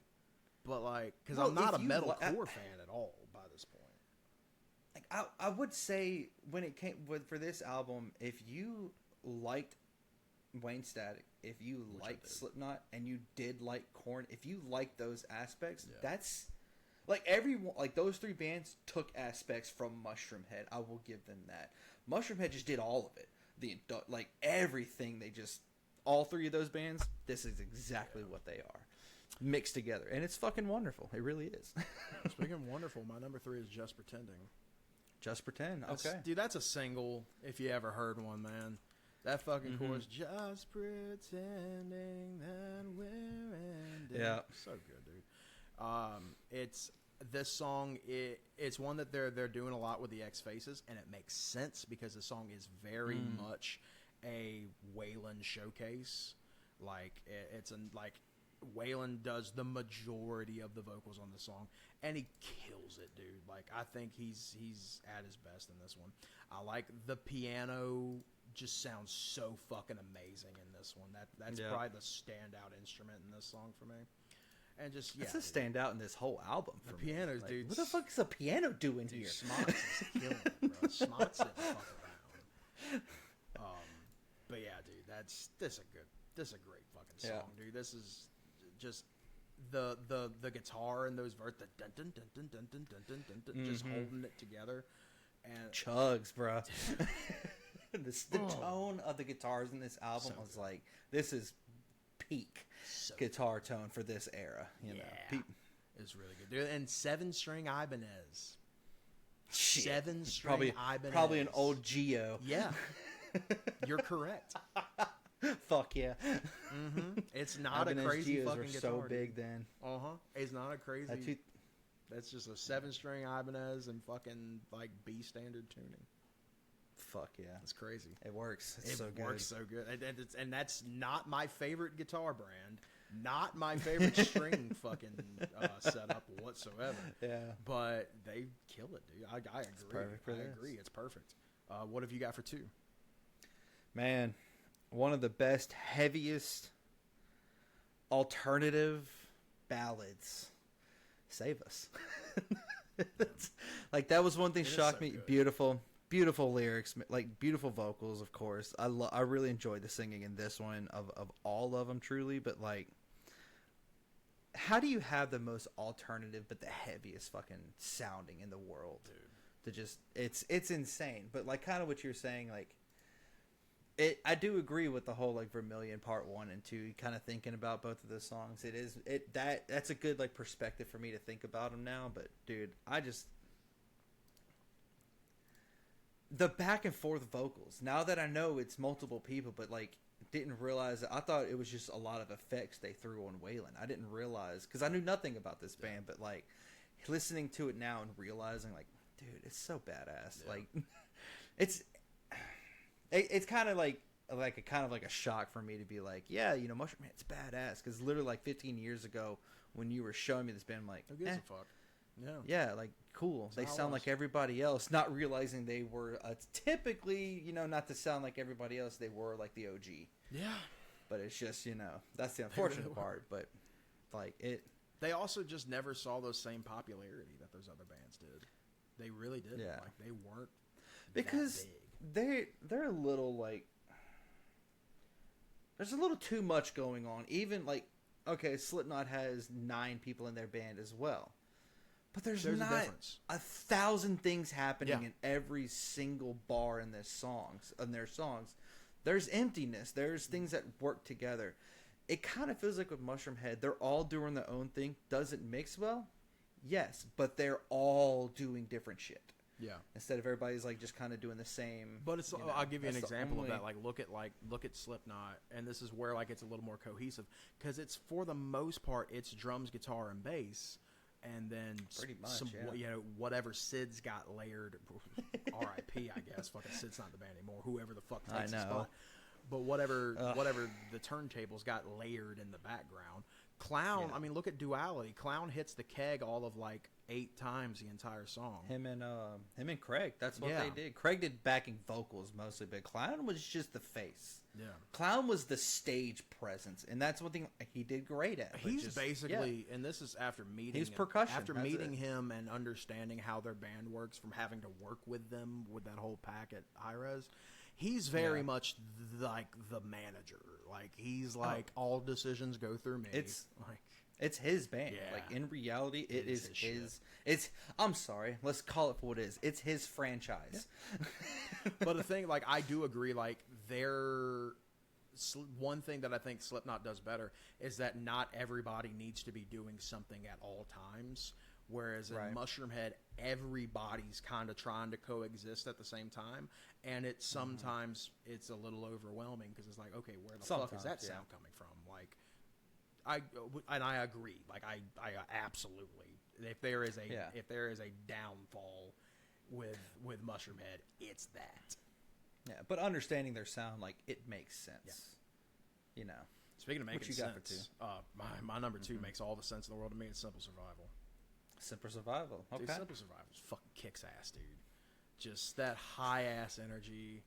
but like because I'm not a metalcore fan at all by this point. Like I would say when it came for this album, if you liked Wayne Static, if you liked Slipknot, and you did like Korn, if you like those aspects, that's like everyone. Like those 3 bands took aspects from Mushroomhead. I will give them that. Mushroomhead just did all of it. Like everything. They just all 3 of those bands. This is exactly what they are. Mixed together, and it's fucking wonderful. It really is. Speaking of wonderful, my number 3 is Just Pretending. Just Pretend. Okay. Dude, that's a single, if you ever heard one, man. That fucking chorus, just pretending that we're ending. Yeah. So good, dude. It's this song, it's one that they're doing a lot with the X Faces, and it makes sense because the song is very much a Waylon showcase. Like, Waylon does the majority of the vocals on the song, and he kills it, dude. Like, I think he's at his best in this one. I like the piano; just sounds so fucking amazing in this one. That's probably the standout instrument in this song for me. And just that's a standout in this whole album. The pianos, like, dude. What the fuck is the piano doing here? Smots is killing it, bro. Smots it fucking around. But yeah, dude, this is a great fucking song, dude. This is just the guitar and those verses, the dun dun dun dun dun dun dun dun dun, just holding it together, and chugs, bro. The tone of the guitars in this album was like, this is peak guitar tone for this era. You know, it's really good, dude. And 7-string Ibanez. Shit. 7-string Ibanez. Probably an old Geo. Yeah, you're correct. Fuck yeah. It's not Ibanez a crazy Geos fucking were guitar. So big then. It's not a crazy. That's just a 7-string Ibanez and fucking like B standard tuning. Fuck yeah. It's crazy. It works. It works so good. And that's not my favorite guitar brand. Not my favorite string fucking setup whatsoever. Yeah. But they kill it, dude. I agree. It's perfect for this. I agree. It's perfect. What have you got for 2? Man, one of the best, heaviest alternative ballads. Save Us. Like, that was one thing shocked me. Good. Beautiful lyrics, like beautiful vocals, of course. I really enjoyed the singing in this one of all of them, truly. But like, how do you have the most alternative but the heaviest fucking sounding in the world, dude? To just it's insane. But like, kind of what you're saying, like, I do agree with the whole like Vermilion Part 1 and 2. Kind of thinking about both of those songs, that's a good like perspective for me to think about them now. But dude, the back and forth vocals. Now that I know it's multiple people, but like didn't realize that. I thought it was just a lot of effects they threw on Waylon. I didn't realize, because I knew nothing about this band, but like listening to it now and realizing like, dude, it's so badass. Yeah. Like it's kind of like a shock for me to be like, yeah, you know, Mushroomhead's badass, because literally like 15 years ago when you were showing me this band, I'm like, who gives a fuck? Yeah, like, cool. They sound like everybody else, not realizing they were typically, you know, not to sound like everybody else, they were like the OG. Yeah. But it's just, you know, that's the unfortunate part. But like they also just never saw those same popularity that those other bands did. They really didn't. Yeah. Like, they weren't because that big. they're a little like, there's a little too much going on. Even like, okay, Slipknot has 9 people in their band as well. But there's not a 1,000 things happening in every single bar in their songs. There's emptiness. There's things that work together. It kind of feels like with Mushroomhead, they're all doing their own thing. Does it mix well? Yes, but they're all doing different shit. Yeah. Instead of everybody's like just kind of doing the same. But it's, I'll give you an example of that. Look at Slipknot, and this is where it's a little more cohesive, because it's, for the most part, it's drums, guitar, and bass, and then pretty much, whatever Sid's got layered. R.I.P. I guess. Fucking Sid's not in the band anymore. Whoever the fuck takes his spot. But whatever the turntables got layered in the background. Clown, I mean, look at Duality. Clown hits the keg all of 8 times the entire song. Him and Craig, that's what they did. Craig did backing vocals mostly, but Clown was just the face. Yeah. Clown was the stage presence, and that's one thing he did great at. He's basically, and this is after meeting he's percussion. After meeting him and understanding how their band works from having to work with them with that whole pack at Hi-Res. He's very much like the manager. He's all decisions go through me. It's his band. In reality, it is his. It's. I'm sorry. Let's call it for what it is. It's his franchise. Yeah. But the thing, I do agree. One thing that I think Slipknot does better is that not everybody needs to be doing something at all times. Whereas in Mushroomhead, everybody's kind of trying to coexist at the same time, and sometimes it's a little overwhelming, because it's okay, where the fuck is that sound coming from? I agree. I absolutely. If there is a downfall with Mushroomhead, it's that. Yeah, but understanding their sound, it makes sense. Yeah. Speaking of making sense, my number 2 Mm-hmm. makes all the sense in the world to me. It's Simple Survival. Simple Survival. Okay. Dude, Simple Survival fucking kicks ass, dude. Just that high ass energy,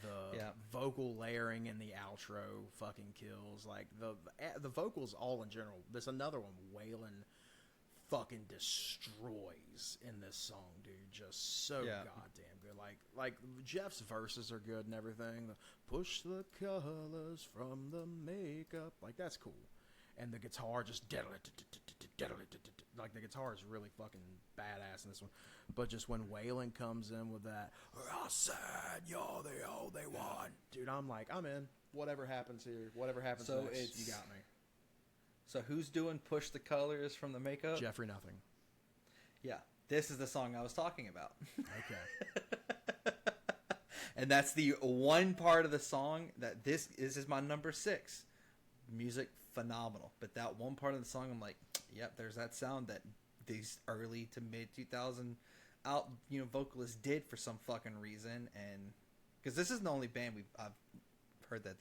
the vocal layering in the outro fucking kills. The vocals all in general. There's another one, Waylon fucking destroys in this song, dude. Just so goddamn good. Jeff's verses are good and everything. Push the colors from the makeup. That's cool. And the guitar just the guitar is really fucking badass in this one. But just when Waylon comes in with that, I said, you're the only one, dude, I'm in. Whatever happens here, whatever happens next, you got me. So who's doing Push the Colors from the makeup? Jeffrey Nothing. Yeah, this is the song I was talking about. Okay. And that's the one part of the song that this is my number 6. Music phenomenal, but that one part of the song, I'm like, yep, there's that sound that these early to mid 2000 vocalists did for some fucking reason. And because this is the only band I've heard that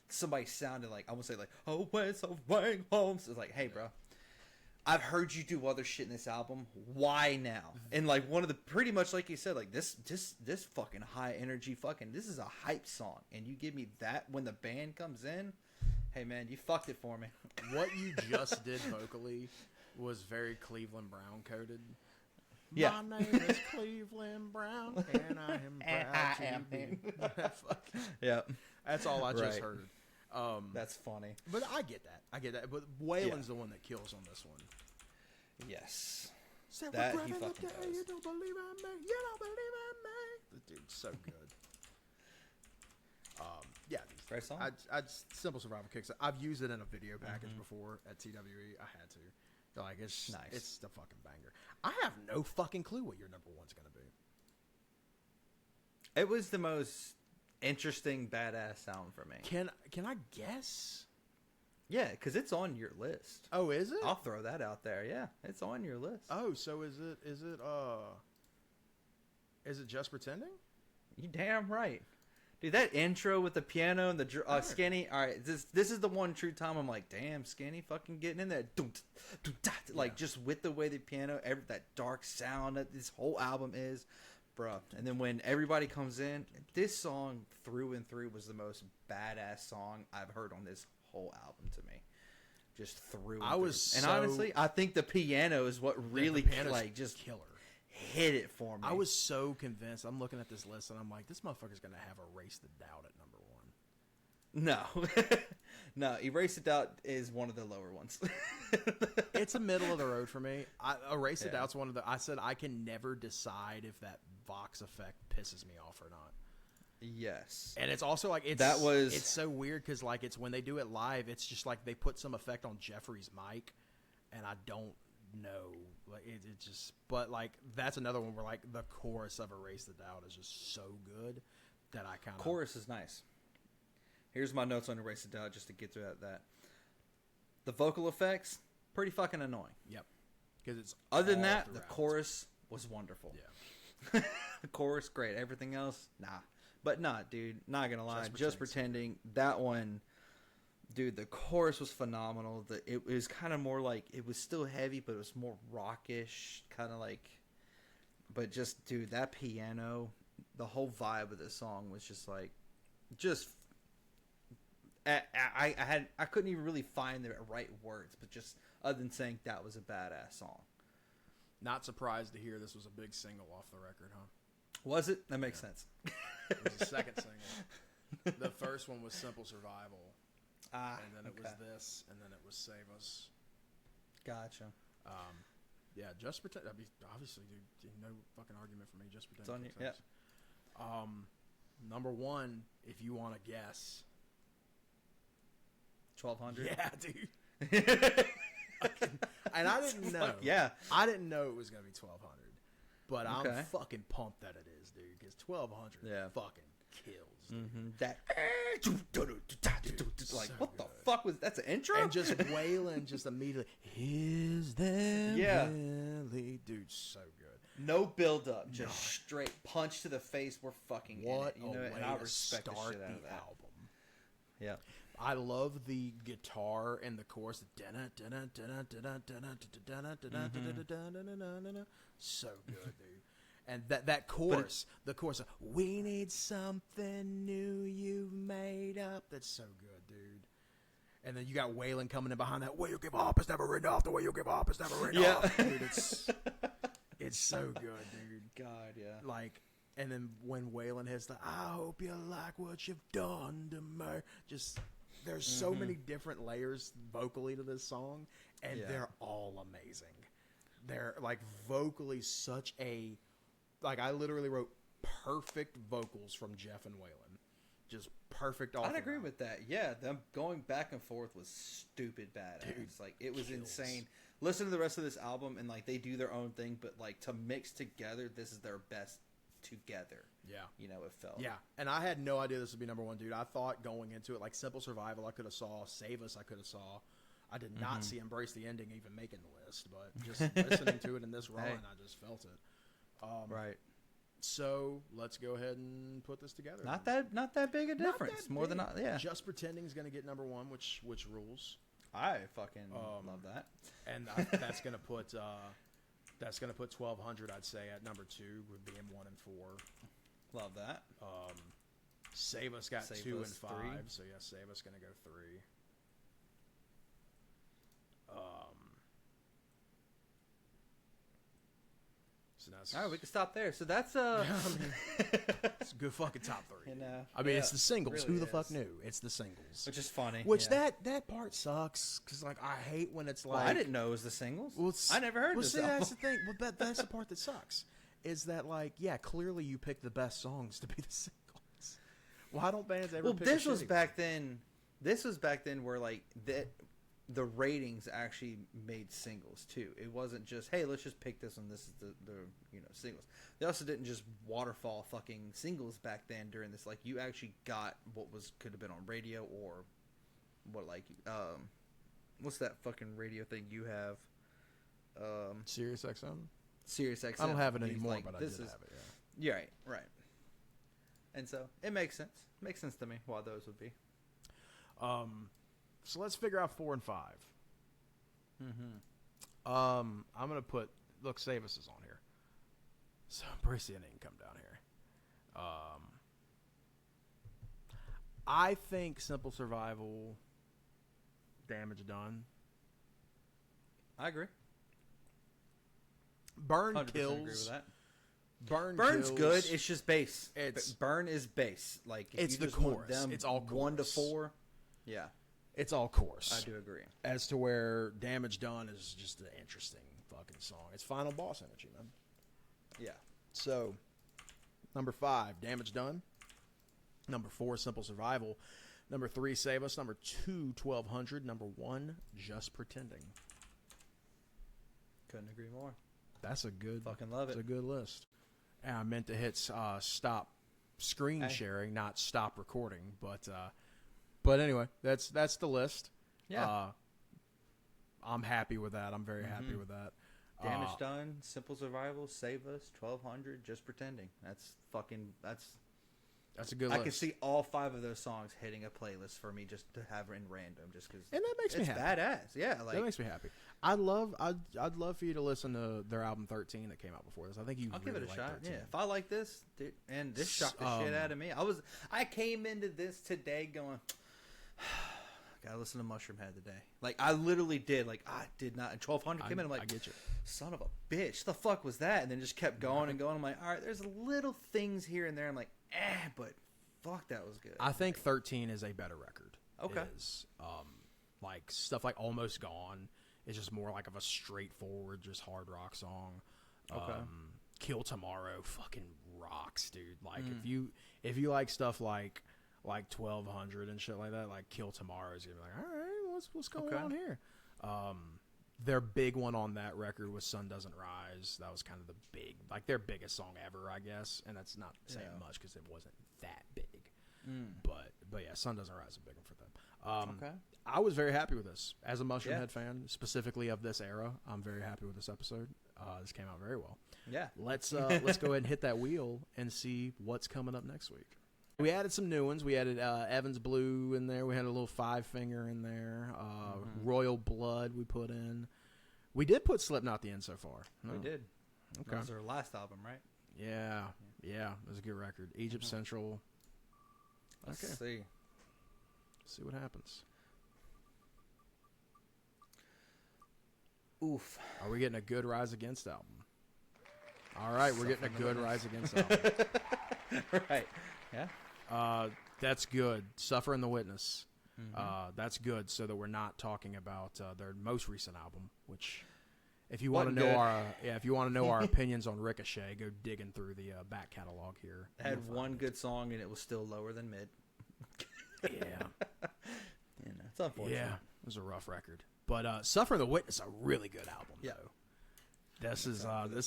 somebody sounded I won't say oh, where's the way home. So it's hey, bro, I've heard you do other shit in this album. Why now? And one of the, pretty much like you said, this fucking high energy this is a hype song, and you give me that when the band comes in. Hey man, you fucked it for me. What you just did vocally was very Cleveland Brown coded. Yeah. My name is Cleveland Brown, and I am proud to be. Yeah. That's all I just heard. That's funny. But I get that. But Waylon's the one that kills on this one. Yes. That he fucking does. You don't believe in me. You don't believe in me. The dude's so good. Yeah. Great song. Simple Survival kicks. I've used it in a video package before at TWE. I had to. It's nice. It's the fucking banger. I have no fucking clue what your number 1's gonna be. It was the most interesting, badass sound for me. Can I guess? Yeah, because it's on your list. Oh, is it? I'll throw that out there. Yeah, it's on your list. Oh, so is it Just Pretending? You damn right. Dude, that intro with the piano and the Skinny. All right, this is the one true time I'm like, damn, Skinny fucking getting in there. Just with the way the piano, that dark sound that this whole album is, bruh. And then when everybody comes in, this song through and through was the most badass song I've heard on this whole album to me. Just through and through. And honestly, I think the piano is what really just killer. Hit it for me. I was so convinced. I'm looking at this list and I'm like, this motherfucker's gonna have Erase the Doubt at number 1. No, Erase the Doubt is one of the lower ones. It's a middle of the road for me. Erase the Doubt's one of the. I said I can never decide if that Vox effect pisses me off or not. Yes, and it's also it's so weird because it's when they do it live, it's just they put some effect on Jeffrey's mic, and I don't know. Like it just, but like that's another one where like the chorus of Erase the Doubt is just so good that I kind of chorus is nice. Here's my notes on Erase the Doubt just to get through that. The vocal effects pretty fucking annoying. Yep. Because it's other than all that, throughout. the chorus was wonderful. Yeah. The chorus great. Everything else, nah. But nah, dude. Not gonna lie. Just pretending. That one, dude. The chorus was phenomenal. It was kind of more like it was still heavy, but it was more rockish, kind of like. But just dude, that piano, the whole vibe of the song was just like, just. I couldn't even really find the right words, but just other than saying that was a badass song. Not surprised to hear this was a big single off the record, huh? Was it? That makes sense. It was the second single. The first one was Simple Survival. And then it was this, and then it was Save Us. Gotcha. Yeah, Just Pretend. I mean, obviously, dude, no fucking argument for me. Just Pretend. It's on you. Yeah. Number one, if you want to guess. 1200. Yeah, dude. And I didn't know. Yeah. I didn't know it was going to be 1200. But Okay. I'm fucking pumped that it is, dude. Because 1200 fucking kills, dude. Mm-hmm. That. Like, So what the good. fuck was that's an intro? And just wailing just immediately. Is there really? Dude, so good. No build up. Just straight punch to the face. We're fucking What in it. You know, a and way I to respect the start shit out of the that. album. Yeah. I love the guitar and the chorus. So good, dude. And that chorus, the chorus, we need something new you've made up. That's so good, dude. And then you got Waylon coming in behind that. Way you give up is never enough. The way you give up is never enough. Dude, it's so good, dude. God, yeah. Like, and then when Waylon hits the, I hope you like what you've done to me. Just, there's so many different layers vocally to this song, and they're all amazing. They're, like, vocally such a, like, I literally wrote perfect vocals from Jeff and Waylon. Just perfect all I'd agree around. with that. Yeah, them going back and forth was stupid badass. Dude, like, it was kills. insane. Listen to the rest of this album, and, like, they do their own thing, but, like, to mix together, this is their best together. Yeah. You know, it felt. Yeah, and I had no idea this would be number one, dude. I thought going into it, like Simple Survival, I could have saw. Save Us, I could have saw. I did not see Embrace the Ending even making the list, but just listening to it in this run, I just felt it. Right. So let's go ahead and put this together. Not that big a difference. That More big. than yeah. Just Pretending is going to get number one, which rules. I fucking love that. And that's going to put 1200. I'd say at number two with being 1 and 4. Love that. Save Us got Save 2 Us, and 5. 3. So yeah, Save Us going to go 3. So that's, All right, we can stop there. So that's it's a good fucking top 3. You know, I mean, it's the singles. really Who the is. fuck knew? It's the singles. Which is funny. Which yeah. that part sucks because like I hate when it's like Well, I didn't know it was the singles. Well, I never heard well, this see, album. that's the thing. Well, that's the part that sucks. Is that like yeah, clearly you picked the best songs to be the singles. Why don't bands ever? Well, pick this a was shitty back then. This was back then where like the ratings actually made singles too. It wasn't just hey, let's just pick this one. This is the singles. They also didn't just waterfall fucking singles back then during this. Like you actually got what could have been on radio or what like what's that fucking radio thing you have? Sirius XM. Sirius XM. I don't have it anymore, like, but I did have it. Yeah, right. And so it makes sense. Makes sense to me why those would be. So let's figure out 4 and 5. Mm-hmm. I'm gonna put Save Us is on here. So Embrace the Ending can come down here. I think Simple Survival, Damage Done. I agree. Burn 100% kills. agree with that. Burn's Burn's good. It's just bass. It's Burn is bass. Like if it's you the just want chorus. them It's all 1 to chorus. 4. Yeah, It's all chorus. I do agree. As to where Damage Done is just an interesting fucking song. It's Final Boss energy, man. Yeah. So, number 5, Damage Done. Number 4, Simple Survival. Number 3, Save Us. Number 2, 1200. Number 1, Just Pretending. Couldn't agree more. That's a good. Fucking love it. That's a good list. And I meant to hit stop screen sharing, not stop recording. But anyway, that's the list. Yeah. I'm happy with that. I'm very happy with that. Damage Done, Simple Survival, Save Us, 1200, Just Pretending. That's a good list. I can see all 5 of those songs hitting a playlist for me just to have in random, just because. And that makes me happy. It's badass. Yeah, like that makes me happy. I'd love for you to listen to their album 13 that came out before this. I think I'll really give it a shot. 13. Yeah, if I like this, dude, and this shocked the shit out of me. I came into this today going, gotta listen to Mushroomhead today. Like I literally did. Like I did not. And 1200 came in. I'm like, I get you. Son of a bitch. The fuck was that? And then just kept going and going. I'm like, all right, there's little things here and there. I'm like, but fuck, that was good. I think 13 is a better record. Okay. It is, like stuff like Almost Gone is just more like of a straightforward, just hard rock song. Okay. Kill Tomorrow fucking rocks, dude. Like if you like stuff like 1200 and shit like that, like Kill Tomorrow is gonna be like, all right, what's going on here? Their big one on that record was Sun Doesn't Rise. That was kind of their biggest song ever, I guess. And that's not saying much because it wasn't that big. But yeah, Sun Doesn't Rise is a big one for them. Okay. I was very happy with this. As a Mushroomhead fan, specifically of this era, I'm very happy with this episode. This came out very well. Yeah. Let's go ahead and hit that wheel and see what's coming up next week. We added some new ones. We added Evans Blue in there. We had a little 5-finger in there. Royal Blood we put in. We did put Slipknot the end so far. We did. Okay. That was our last album, right? Yeah. It was a good record. Egypt Central. Let's see. See what happens. Oof. Are we getting a good Rise Against album? All right, we're getting a good Rise Against album. Right. Yeah. That's good. Suffer in the Witness. That's good, so that we're not talking about their most recent album. Which, if you want to know our opinions on Ricochet, go digging through the back catalog here. It had one good song, and it was still lower than mid. Yeah. It's unfortunate. Yeah, it was a rough record. But Suffer in the Witness, a really good album. Yeah. Though. This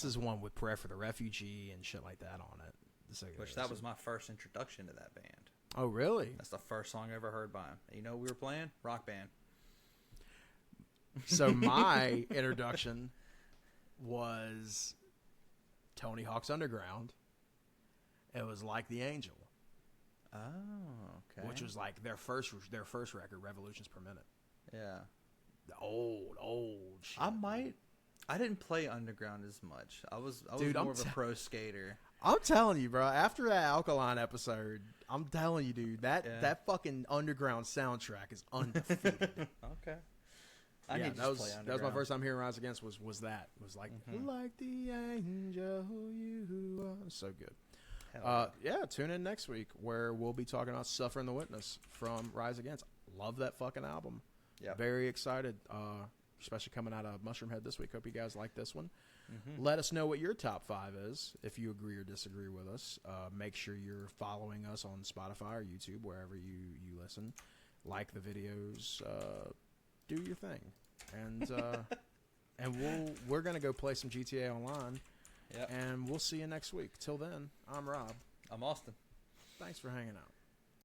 is one with Prayer for the Refugee and shit like that on it. That was my first introduction to that band. Oh, really? That's the first song I ever heard by him. You know what we were playing? Rock Band. So my introduction was Tony Hawk's Underground. It was Like the Angel. Oh, okay. Which was like their first record, Revolutions Per Minute. Yeah. The old shit. I didn't play Underground as much. I was more of a pro skater. I'm telling you, bro. After that Alkaline episode, I'm telling you, dude, that fucking Underground soundtrack is undefeated. Okay. That was my first time hearing Rise Against was that. It was like like the angel you are. So good. Tune in next week where we'll be talking about Suffer in the Witness from Rise Against. Love that fucking album. Yeah. Very excited, especially coming out of Mushroomhead this week. Hope you guys like this one. Let us know what your top 5 is, if you agree or disagree with us. Make sure you're following us on Spotify or YouTube, wherever you listen. Like the videos. Do your thing. And we're going to go play some GTA Online. Yep. And we'll see you next week. Till then, I'm Rob. I'm Austin. Thanks for hanging out.